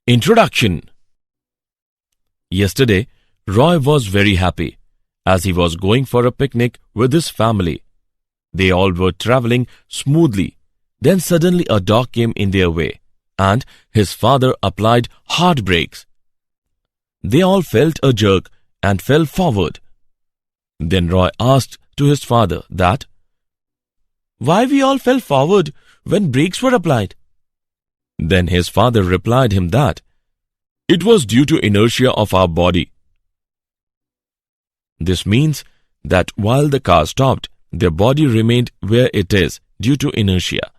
Introduction. Yesterday, Roy was very happy as he was going for a picnic with his family. They all were traveling smoothly. Then suddenly a dog came in their way and his father applied hard brakes. They all felt a jerk and fell forward. Then Roy asked to his father that, "Why we all fell forward when brakes were applied?" Then his father replied him that, "It was due to inertia of our body." This means that while the car stopped, their body remained where it is due to inertia.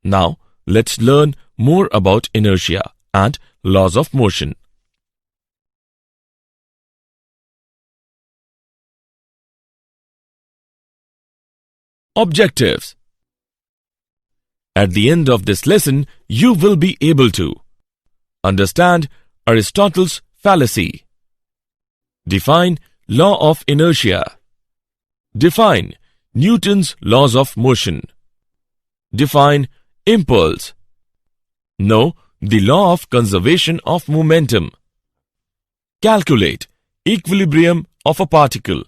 Now, let's learn more about inertia and laws of motion. Objectives. At the end of this lesson, you will be able to understand Aristotle's fallacy, define law of inertia, define Newton's laws of motion, define impulse, know the law of conservation of momentum, calculate equilibrium of a particle,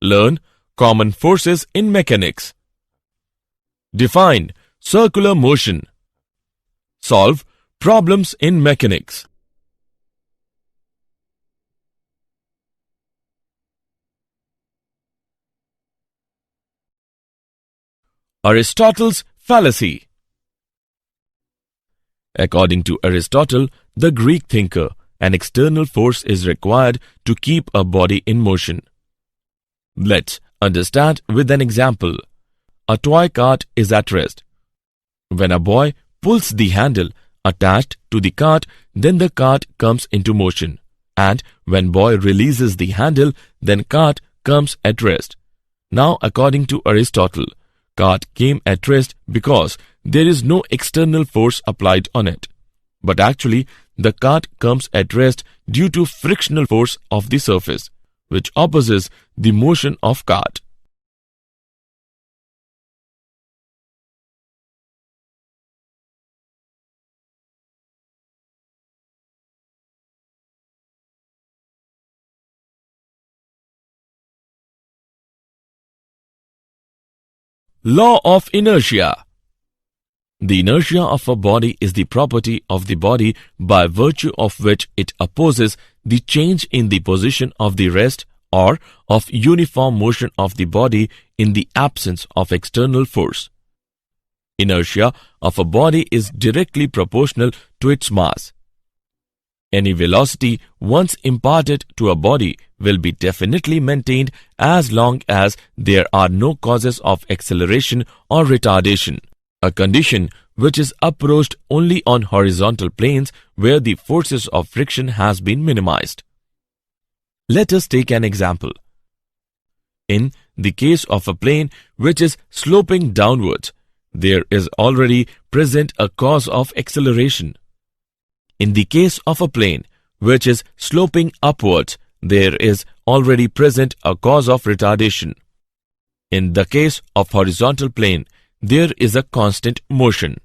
learn common forces in mechanics, define circular motion, solve problems in mechanics. Aristotle's fallacy. According to Aristotle, the Greek thinker, an external force is required to keep a body in motion. Let's understand with an example. A toy cart is at rest. When a boy pulls the handle attached to the cart, then the cart comes into motion. And when boy releases the handle, then cart comes at rest. Now, according to Aristotle, cart came at rest because there is no external force applied on it. But actually, the cart comes at rest due to frictional force of the surface, which opposes the motion of cart. Law of inertia. The inertia of a body is the property of the body by virtue of which it opposes the change in the position of the rest or of uniform motion of the body in the absence of external force. Inertia of a body is directly proportional to its mass. Any velocity once imparted to a body will be definitely maintained as long as there are no causes of acceleration or retardation, a condition which is approached only on horizontal planes where the forces of friction has been minimized. Let us take an example. In the case of a plane which is sloping downwards, there is already present a cause of acceleration. In the case of a plane which is sloping upwards, there is already present a cause of retardation. In the case of horizontal plane, there is a constant motion.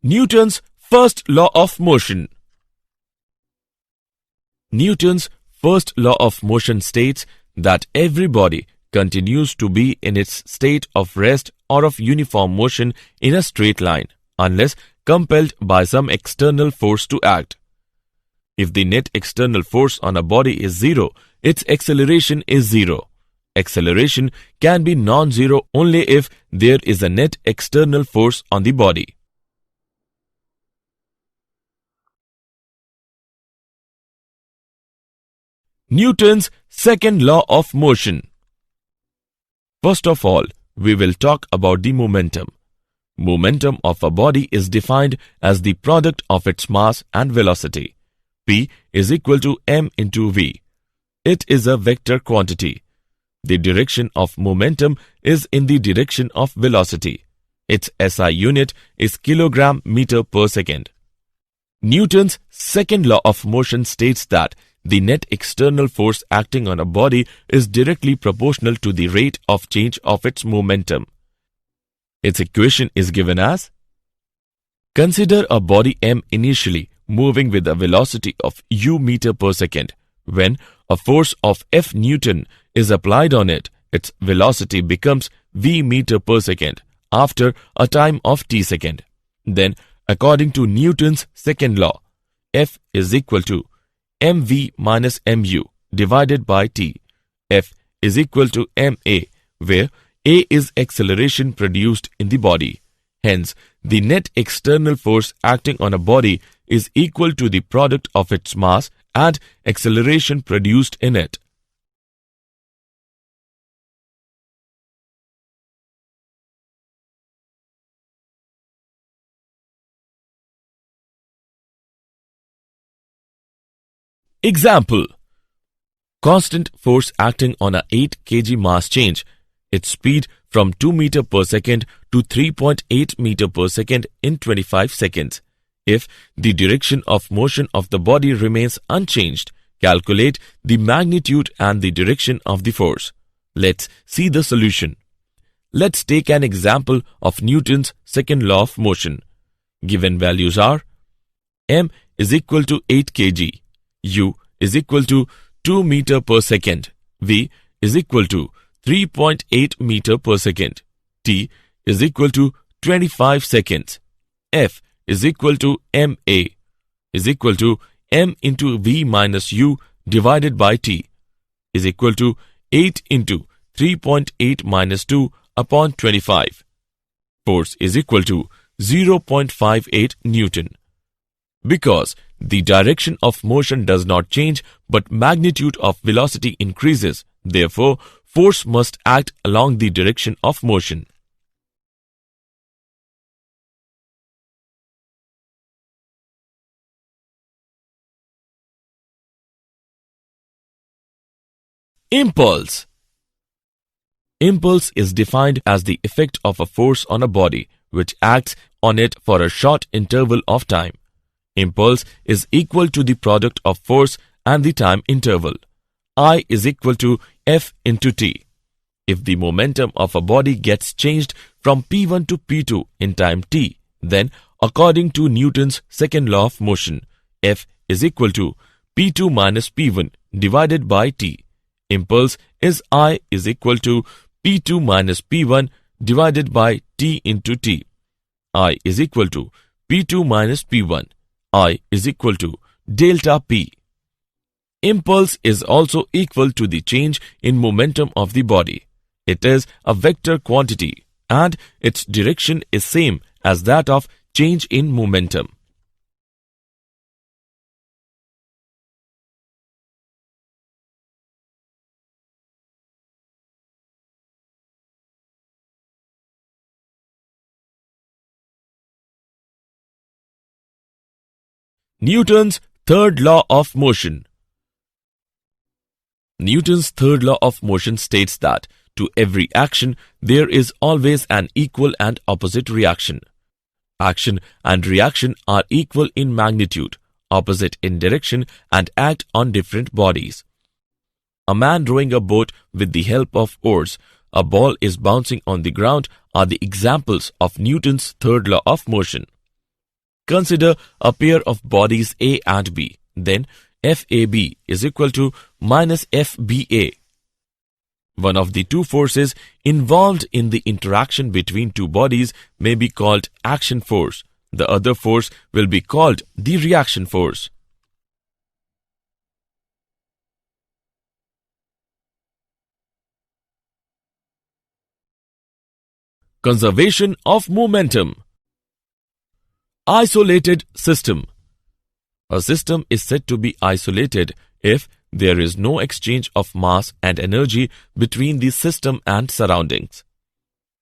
Newton's first law of motion. Newton's first law of motion states that every body continues to be in its state of rest or of uniform motion in a straight line, unless compelled by some external force to act. If the net external force on a body is zero, its acceleration is zero. Acceleration can be non-zero only if there is a net external force on the body. Newton's second law of motion. First of all, we will talk about the momentum. Momentum of a body is defined as the product of its mass and velocity. P is equal to m into v. It is a vector quantity. The direction of momentum is in the direction of velocity. Its SI unit is kilogram meter per second. Newton's second law of motion states that the net external force acting on a body is directly proportional to the rate of change of its momentum. Its equation is given as: consider a body M initially moving with a velocity of u meter per second. When a force of F Newton is applied on it, its velocity becomes v meter per second after a time of t second. Then, according to Newton's second law, F is equal to mv minus mu divided by t. F is equal to ma, where a is acceleration produced in the body. Hence, the net external force acting on a body is equal to the product of its mass and acceleration produced in it. Example: constant force acting on a 8 kg mass change its speed from 2 meter per second to 3.8 meter per second in 25 seconds. If the direction of motion of the body remains unchanged, calculate the magnitude and the direction of the force. Let's see the solution. Let's take an example of Newton's second law of motion. Given values are: m is equal to 8 kg, u is equal to 2 meter per second, v is equal to 3.8 meter per second, t is equal to 25 seconds, f is equal to ma is equal to m into v minus u divided by t is equal to 8 into 3.8 minus 2 upon 25. Force is equal to 0.58 Newton. Because the direction of motion does not change but magnitude of velocity increases, therefore force must act along the direction of motion. Impulse. Impulse is defined as the effect of a force on a body which acts on it for a short interval of time. Impulse is equal to the product of force and the time interval. I is equal to F into t. If the momentum of a body gets changed from P1 to P2 in time t, then according to Newton's second law of motion, F is equal to P2 minus P1 divided by t. Impulse is I is equal to P2 minus P1 divided by t into t. I is equal to P2 minus P1. I is equal to delta P. Impulse is also equal to the change in momentum of the body. It is a vector quantity and its direction is same as that of change in momentum. Newton's third law of motion. Newton's third law of motion states that to every action there is always an equal and opposite reaction. Action and reaction are equal in magnitude, opposite in direction, and act on different bodies. A man rowing a boat with the help of oars, a ball is bouncing on the ground are the examples of Newton's third law of motion. Consider a pair of bodies A and B. Then FAB is equal to minus FBA. One of the two forces involved in the interaction between two bodies may be called action force. The other force will be called the reaction force. Conservation of momentum. Isolated system. A system is said to be isolated if there is no exchange of mass and energy between the system and surroundings.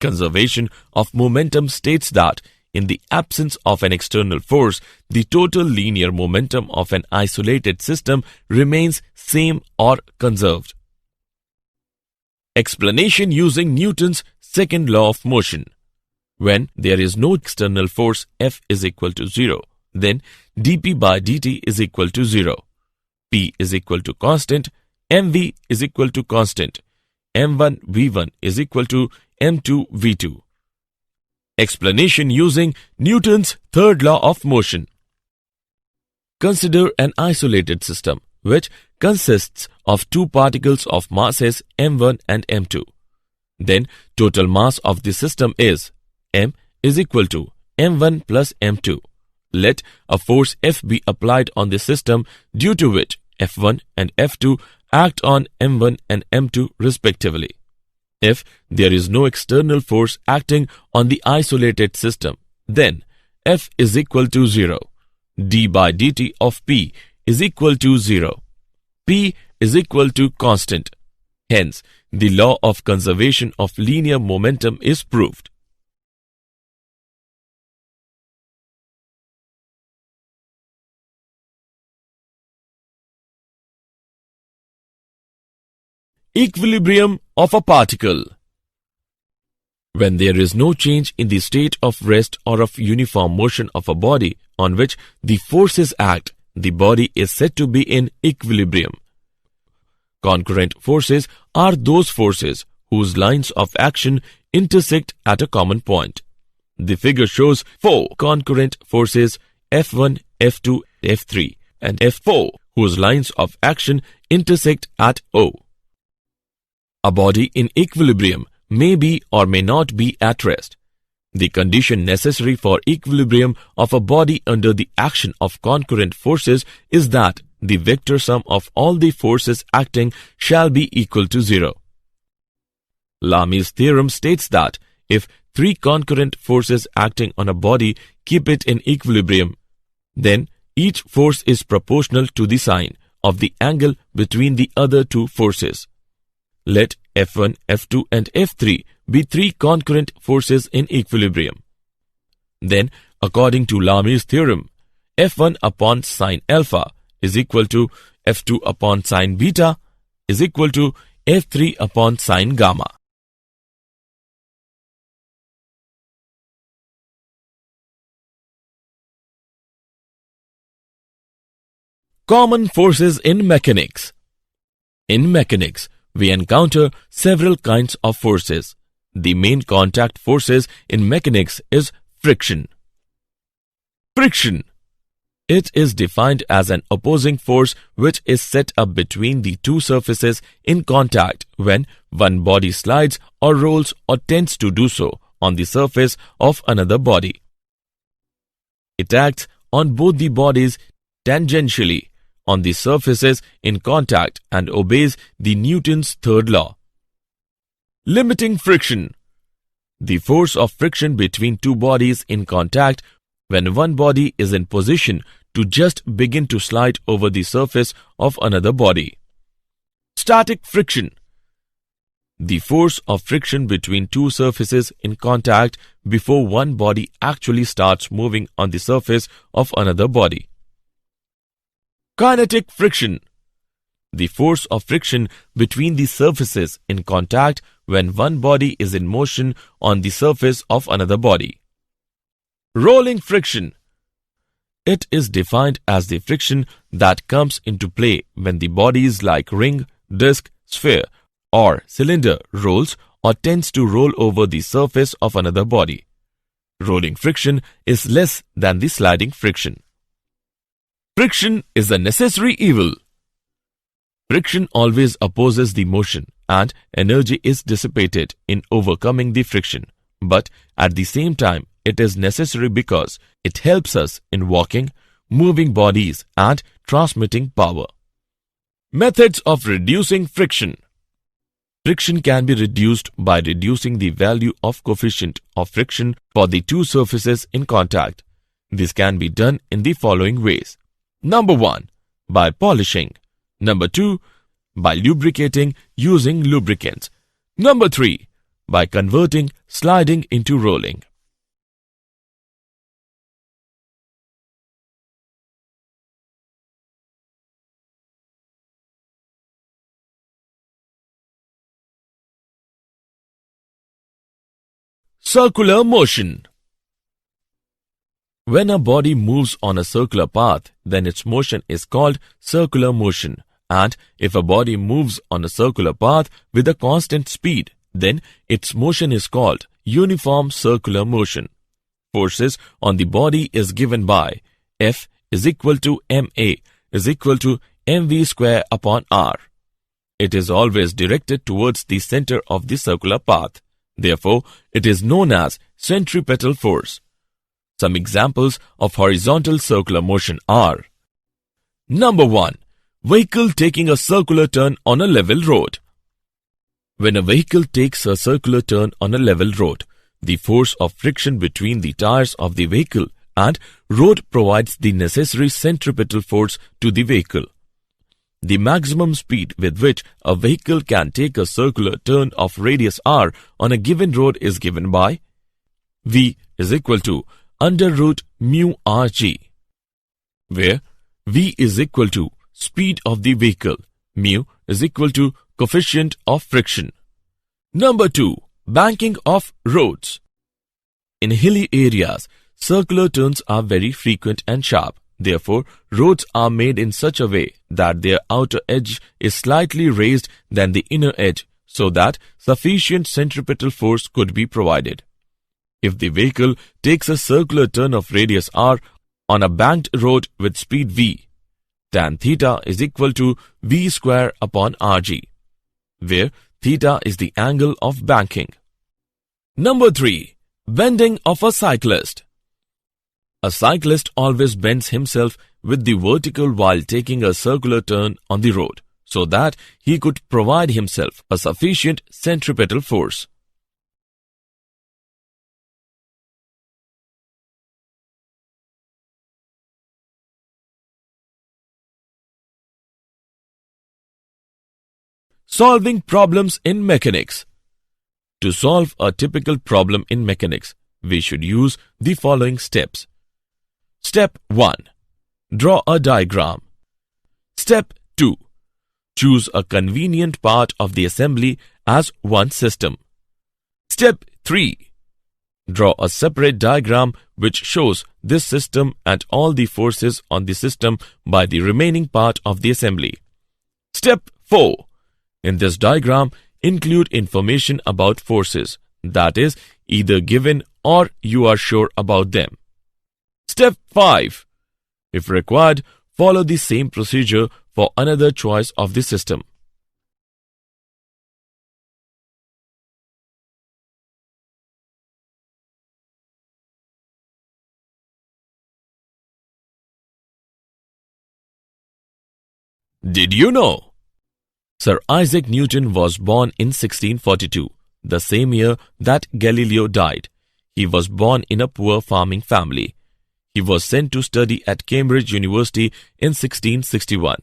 Conservation of momentum states that in the absence of an external force, the total linear momentum of an isolated system remains same or conserved. Explanation using Newton's second law of motion. When there is no external force, F is equal to 0. Then dP by dt is equal to 0. P is equal to constant. mv is equal to constant. m1 v1 is equal to m2 v2. Explanation using Newton's third law of motion. Consider an isolated system which consists of two particles of masses m1 and m2. Then total mass of the system is m is equal to m1 plus m2. Let a force F be applied on the system, due to which F1 and F2 act on m1 and m2 respectively. If there is no external force acting on the isolated system, then F is equal to 0. d by dt of P is equal to 0. P is equal to constant. Hence, the law of conservation of linear momentum is proved. Equilibrium of a particle. When there is no change in the state of rest or of uniform motion of a body on which the forces act, the body is said to be in equilibrium. Concurrent forces are those forces whose lines of action intersect at a common point. The figure shows 4 concurrent forces F1, F2, F3 and F4 whose lines of action intersect at O. A body in equilibrium may be or may not be at rest. The condition necessary for equilibrium of a body under the action of concurrent forces is that the vector sum of all the forces acting shall be equal to 0. Lamy's theorem states that if 3 concurrent forces acting on a body keep it in equilibrium, then each force is proportional to the sine of the angle between the other 2 forces. Let F1, F2 and F3 be 3 concurrent forces in equilibrium. Then, according to Lamy's theorem, F1 upon sine alpha is equal to F2 upon sine beta is equal to F3 upon sine gamma. Common forces in mechanics. In mechanics, we encounter several kinds of forces. The main contact forces in mechanics is friction. Friction. It is defined as an opposing force which is set up between the 2 surfaces in contact when one body slides or rolls or tends to do so on the surface of another body. It acts on both the bodies tangentially on the surfaces in contact and obeys the Newton's third law. Limiting friction. The force of friction between 2 bodies in contact when one body is in position to just begin to slide over the surface of another body. Static friction. The force of friction between 2 surfaces in contact before one body actually starts moving on the surface of another body. Kinetic friction. The force of friction between the surfaces in contact when one body is in motion on the surface of another body. Rolling friction. It is defined as the friction that comes into play when the bodies like ring, disc, sphere or cylinder rolls or tends to roll over the surface of another body. Rolling friction is less than the sliding friction. Friction is a necessary evil. Friction always opposes the motion and energy is dissipated in overcoming the friction. But at the same time, it is necessary because it helps us in walking, moving bodies and transmitting power. Methods of reducing friction. Friction can be reduced by reducing the value of coefficient of friction for the 2 surfaces in contact. This can be done in the following ways. Number 1. By polishing. Number 2. By lubricating using lubricants. Number 3. By converting sliding into rolling. Circular motion. When a body moves on a circular path, then its motion is called circular motion. And if a body moves on a circular path with a constant speed, then its motion is called uniform circular motion. Forces on the body is given by F is equal to ma is equal to mv square upon r. It is always directed towards the center of the circular path. Therefore, it is known as centripetal force. Some examples of horizontal circular motion are: Number 1. Vehicle taking a circular turn on a level road. When a vehicle takes a circular turn on a level road, the force of friction between the tires of the vehicle and road provides the necessary centripetal force to the vehicle. The maximum speed with which a vehicle can take a circular turn of radius r on a given road is given by V is equal to under root mu rg, where V is equal to speed of the vehicle, mu is equal to coefficient of friction. Number 2. Banking of roads. In hilly areas, circular turns are very frequent and sharp. Therefore, roads are made in such a way that their outer edge is slightly raised than the inner edge, so that sufficient centripetal force could be provided. If the vehicle takes a circular turn of radius r on a banked road with speed v, tan theta is equal to v square upon rg, where theta is the angle of banking. Number 3. Bending of a cyclist. A cyclist always bends himself with the vertical while taking a circular turn on the road, so that he could provide himself a sufficient centripetal force. Solving problems in mechanics. To solve a typical problem in mechanics, we should use the following steps. Step 1. Draw a diagram. Step 2. Choose a convenient part of the assembly as one system. Step 3. Draw a separate diagram which shows this system and all the forces on the system by the remaining part of the assembly. Step 4. In this diagram, include information about forces, that is, either given or you are sure about them. Step 5. If required, follow the same procedure for another choice of the system. Did you know? Sir Isaac Newton was born in 1642, the same year that Galileo died. He was born in a poor farming family. He was sent to study at Cambridge University in 1661.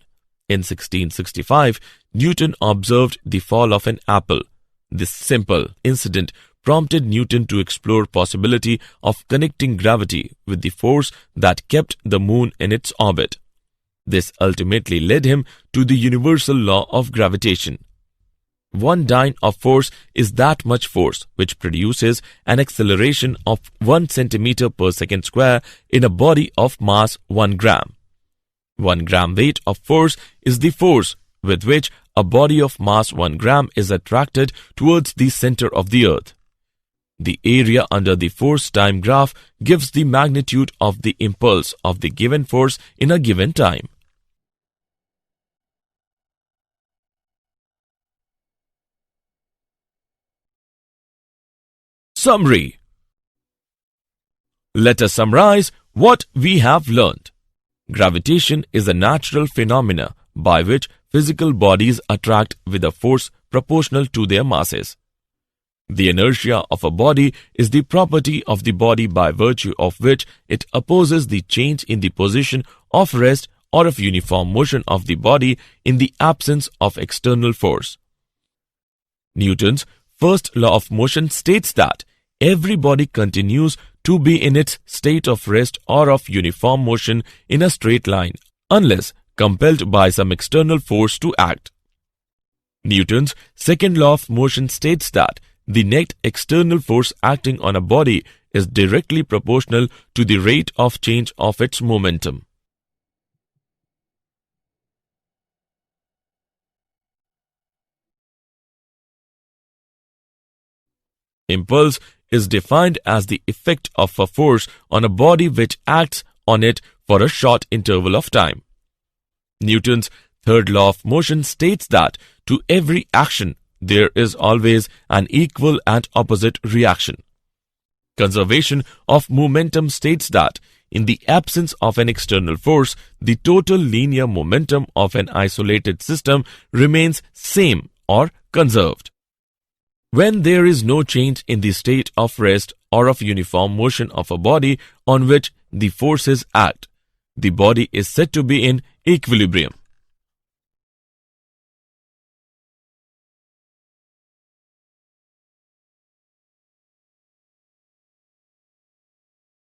In 1665, Newton observed the fall of an apple. This simple incident prompted Newton to explore possibility of connecting gravity with the force that kept the moon in its orbit. This ultimately led him to the universal law of gravitation. 1 dyne of force is that much force which produces an acceleration of 1 centimeter per second square in a body of mass 1 gram. 1 gram weight of force is the force with which a body of mass 1 gram is attracted towards the center of the earth. The area under the force-time graph gives the magnitude of the impulse of the given force in a given time. Summary. Let us summarize what we have learned. Gravitation is a natural phenomena by which physical bodies attract with a force proportional to their masses. The inertia of a body is the property of the body by virtue of which it opposes the change in the position of rest or of uniform motion of the body in the absence of external force. Newton's first law of motion states that every body continues to be in its state of rest or of uniform motion in a straight line, unless compelled by some external force to act. Newton's second law of motion states that the net external force acting on a body is directly proportional to the rate of change of its momentum. Impulse is defined as the effect of a force on a body which acts on it for a short interval of time. Newton's third law of motion states that to every action there is always an equal and opposite reaction. Conservation of momentum states that in the absence of an external force, the total linear momentum of an isolated system remains same or conserved. When there is no change in the state of rest or of uniform motion of a body on which the forces act, the body is said to be in equilibrium.